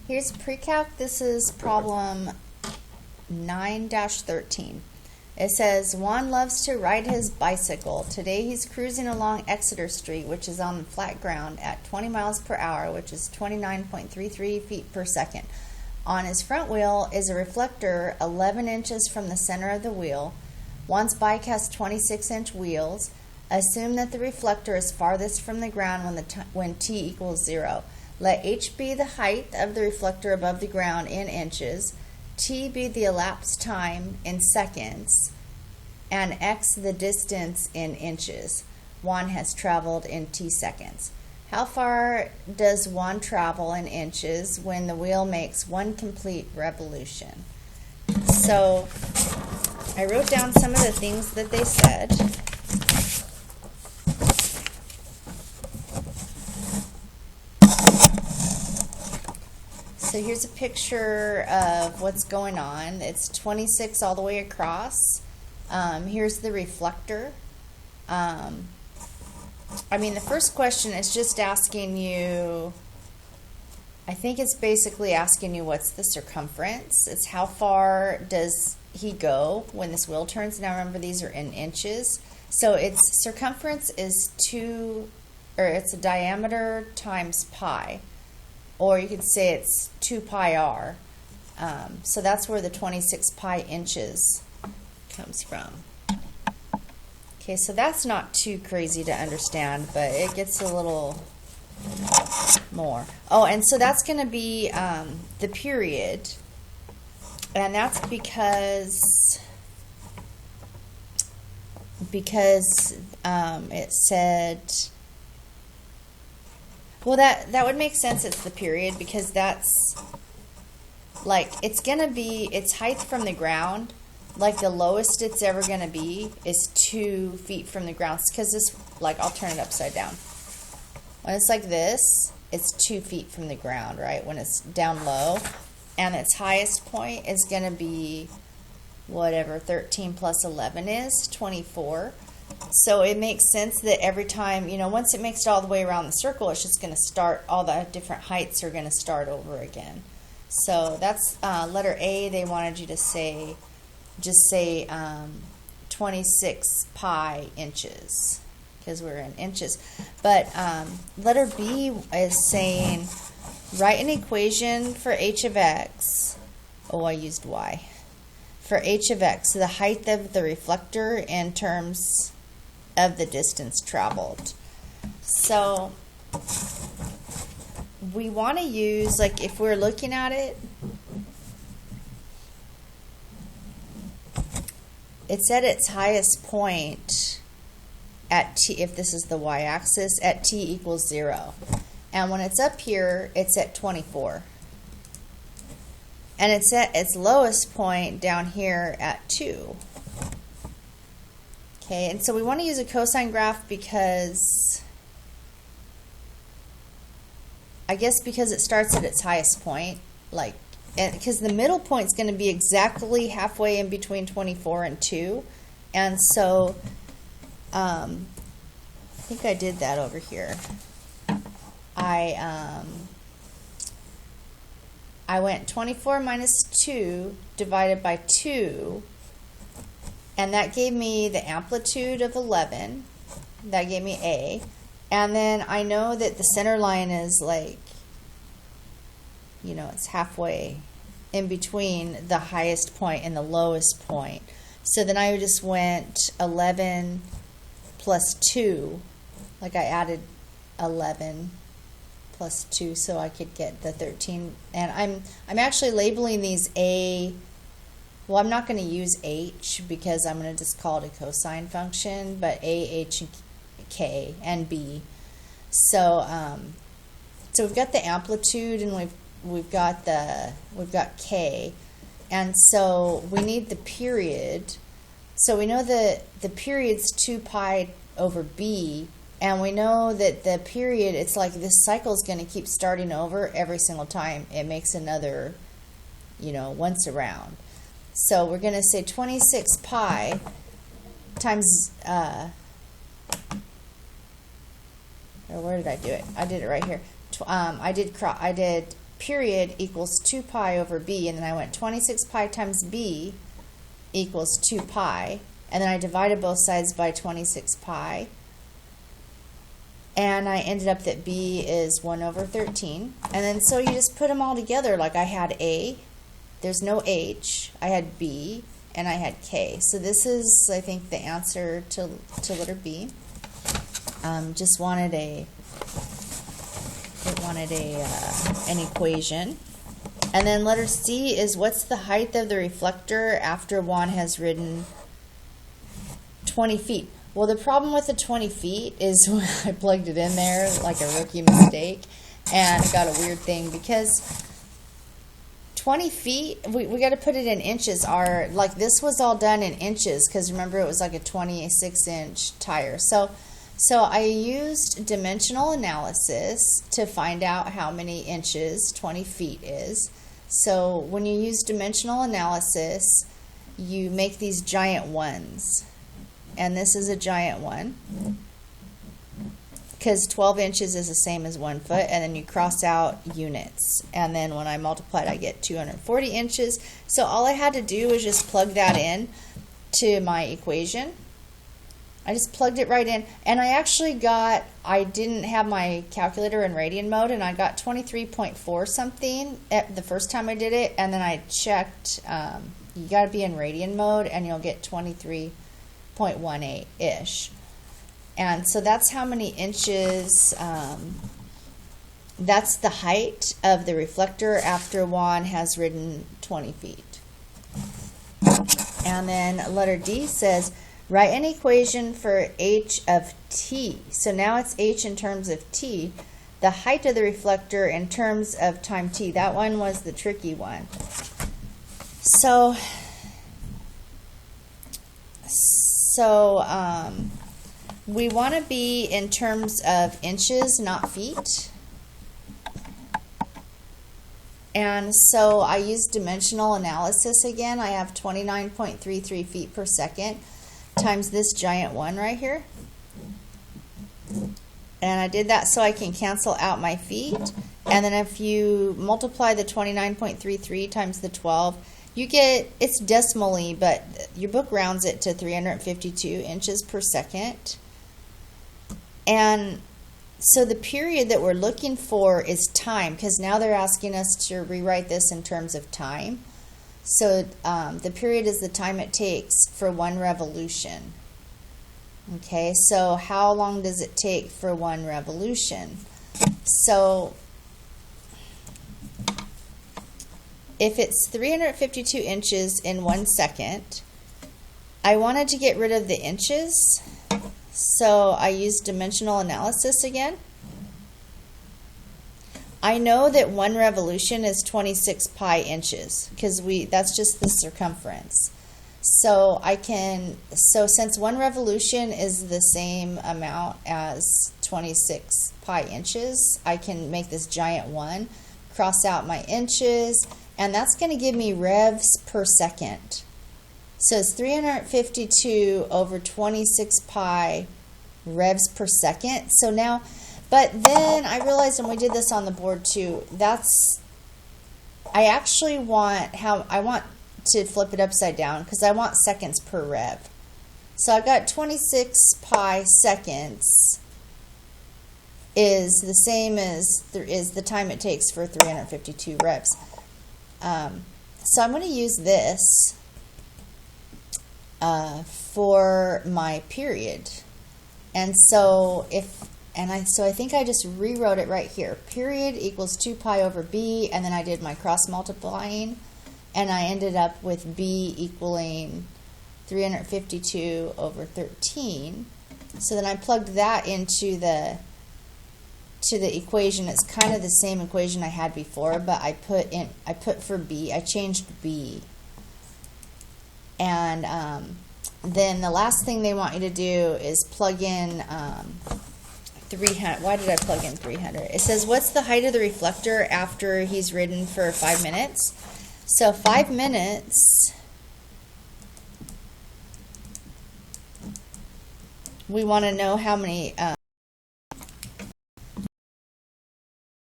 Here's Precal. This is problem 9-13. It says, Juan loves to ride his bicycle. Today he's cruising along Exeter Street, which is on flat ground, at 20 miles per hour, which is 29.33 feet per second. On his front wheel is a reflector 11 inches from the center of the wheel. Juan's bike has 26-inch wheels. Assume that the reflector is farthest from the ground when t equals 0. Let h be the height of the reflector above the ground in inches, t be the elapsed time in seconds, and x the distance in inches. Juan has traveled in t seconds. How far does Juan travel in inches when the wheel makes one complete revolution? So I wrote down some of the things that they said. So here's a picture of what's going on. It's 26 all the way across. Here's the reflector. The first question is just asking you, I think it's basically asking you what's the circumference. It's how far does he go when this wheel turns. Now remember, these are in inches. So its circumference is it's a diameter times pi. Or you could say it's 2 pi r. So that's where the 26 pi inches comes from. Okay, so that's not too crazy to understand, but it gets a little more. Oh, and so that's going to be the period. And that's because it said... Well, that would make sense. It's the period, because that's like, it's going to be its height from the ground. Like the lowest it's ever going to be is 2 feet from the ground. Because this, like, I'll turn it upside down. When it's like this, it's 2 feet from the ground, right? When it's down low. And its highest point is going to be whatever 13 plus 11 is, 24. So it makes sense that every time, once it makes it all the way around the circle, it's just going to start, all the different heights are going to start over again. So that's letter A. They wanted you to say, 26 pi inches, because we're in inches. But letter B is saying, write an equation for h of x. Oh, I used y. For h of x, the height of the reflector in terms of the distance traveled. So we want to use, like, if we're looking at it, it's at its highest point at t, if this is the y-axis, at t equals 0. And when it's up here, it's at 24. And it's at its lowest point down here at 2. Okay, and so we want to use a cosine graph because, I guess because it starts at its highest point, like, because the middle point is going to be exactly halfway in between 24 and 2. And so, I think I did that over here. I went 24 minus 2 divided by 2, and that gave me the amplitude of 11. That gave me A. And then I know that the center line is like, it's halfway in between the highest point and the lowest point. So then I just went 11 plus 2, like I added 11 plus 2 so I could get the 13. And I'm actually labeling these A. Well, I'm not going to use H because I'm going to just call it a cosine function, but A, H, and K, and B. So so we've got the amplitude, and we've got K, and so we need the period. So we know that the period's 2 pi over B, and we know that the period, it's like this cycle is going to keep starting over every single time it makes another, once around. So we're going to say 26 pi times, or where did I do it? I did it right here. I did period equals 2 pi over b, and then I went 26 pi times b equals 2 pi, and then I divided both sides by 26 pi, and I ended up that b is 1 over 13. And then so you just put them all together. Like I had a, there's no h, I had b, and I had k. So this is, I think, the answer to letter b. Just wanted an equation. And then letter C is, what's the height of the reflector after Juan has ridden 20 feet? Well, the problem with the 20 feet is when I plugged it in there like a rookie mistake, and I got a weird thing because 20 feet, we got to put it in inches. Like this was all done in inches because remember it was like a 26-inch tire. So I used dimensional analysis to find out how many inches 20 feet is. So when you use dimensional analysis, you make these giant ones. And this is a giant one because 12 inches is the same as 1 foot, and then you cross out units. And then when I multiplied, I get 240 inches. So all I had to do was just plug that in to my equation. I just plugged it right in, and I actually got, I didn't have my calculator in radian mode, and I got 23.4 something at the first time I did it, and then I checked, you got to be in radian mode, and you'll get 23.18-ish. And so that's how many inches, that's the height of the reflector after Juan has ridden 20 feet. And then letter D says, write an equation for h of t. So now it's h in terms of t. The height of the reflector in terms of time t. That one was the tricky one. So we want to be in terms of inches, not feet. And so I used dimensional analysis again. I have 29.33 feet per second times this giant one right here. And I did that so I can cancel out my feet. And then if you multiply the 29.33 times the 12, you get, it's decimally, but your book rounds it to 352 inches per second. And so the period that we're looking for is time, because now they're asking us to rewrite this in terms of time. So the period is the time it takes for one revolution. Okay, so how long does it take for one revolution? So if it's 352 inches in 1 second, I wanted to get rid of the inches, so I used dimensional analysis again. I know that one revolution is 26 pi inches because that's just the circumference. So since one revolution is the same amount as 26 pi inches, I can make this giant one, cross out my inches, and that's going to give me revs per second. So it's 352 over 26 pi revs per second. So now, but then I realized when we did this on the board too, I actually want to flip it upside down because I want seconds per rev. So I got 26 pi seconds is the same as the time it takes for 352 revs. So I'm going to use this for my period. And so I think I just rewrote it right here. Period equals 2 pi over b, and then I did my cross multiplying, and I ended up with b equaling 352 over 13. So then I plugged that into the equation. It's kind of the same equation I had before, but I put for b, I changed b. And then the last thing they want you to do is plug in 300. Why did I plug in 300? It says, what's the height of the reflector after he's ridden for 5 minutes? So 5 minutes, we want to know how many